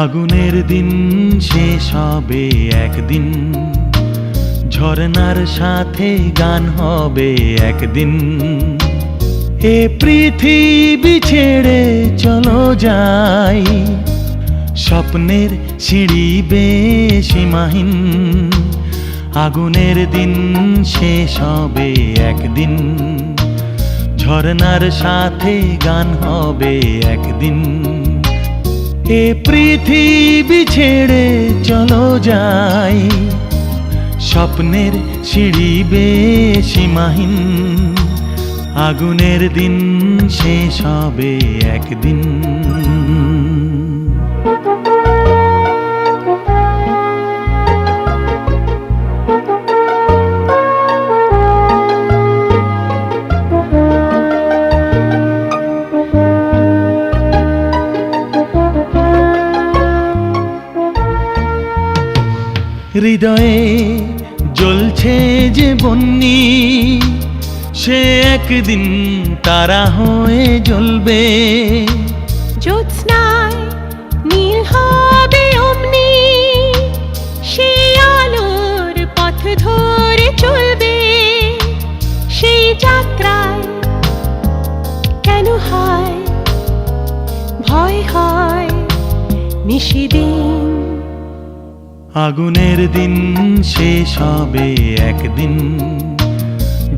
আগুনের দিন শেষ হবে একদিন, ঝরনার সাথে গান হবে একদিন। এ পৃথিবী ছেড়ে চলো যাই, স্বপ্নের সিঁড়ি বেয়ে সীমাহীন। আগুনের দিন শেষ হবে একদিন, ঝরনার সাথে গান হবে একদিন। এ পৃথিবী ছেড়ে চলো যাই, স্বপ্নের সিঁড়ি বেয়ে সীমাহীন। আগুনের দিন শেষ হবে একদিন। হৃদয়ে জ্বলছে যে বন্যি, সে একদিন তারা হয়ে জ্বলবে। জ্যোৎস্নায় নীল হবে অমনি, সে আলোর পথ ধরে চলবে। সেই যাত্রায় কেন হয় ভয় হয় নিশিদিন। আগুনের দিন শেষ হবে একদিন,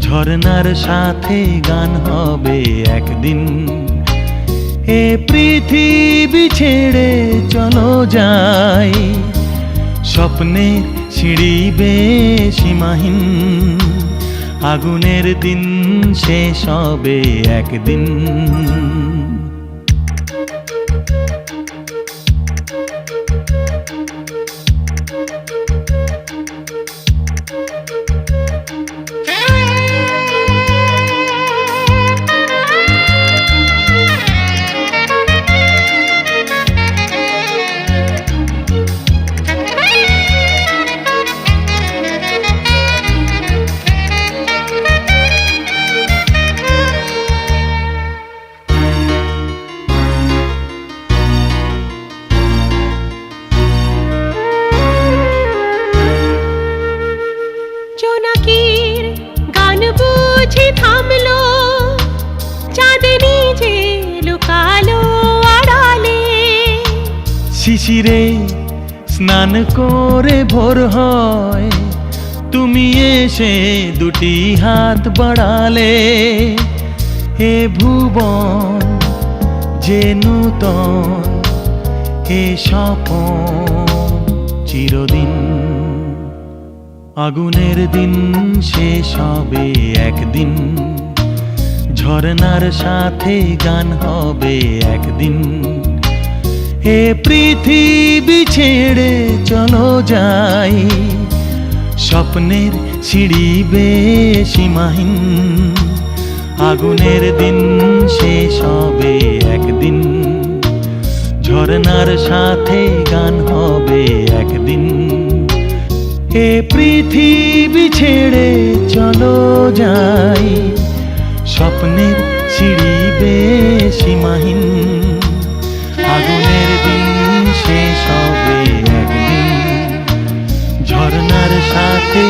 ঝরনার সাথে গান হবে একদিন। এ পৃথিবী ছেড়ে চলো যাই, স্বপ্নের সিঁড়ি বেয়ে সীমাহীন। আগুনের দিন শেষ হবে একদিন। জোনাকির গান বুঝি থামলো, চাঁদনি যে লুকালো আড়ালে। শিশিরে স্নান করে ভোর হয়, তুমি এসে দুটি হাত বাড়ালে। হে ভুবন যে নূতন, হে স্বপন চিরদিন। আগুনের দিন শেষ হবে একদিন, ঝরনার সাথে গান হবে একদিন। এ পৃথিবী ছেড়ে চলো যাই, স্বপ্নের সিঁড়ি বেয়ে সীমাহীন। আগুনের দিন শেষ হবে একদিন, ঝরনার সাথে গান হবে একদিন। এ পৃথিবী ছেড়ে চলো যাই, স্বপ্নের সিঁড়ি বেয়ে সীমাহীন। আগুনের দিন শেষ হবে একদিন, ঝরনার সাথে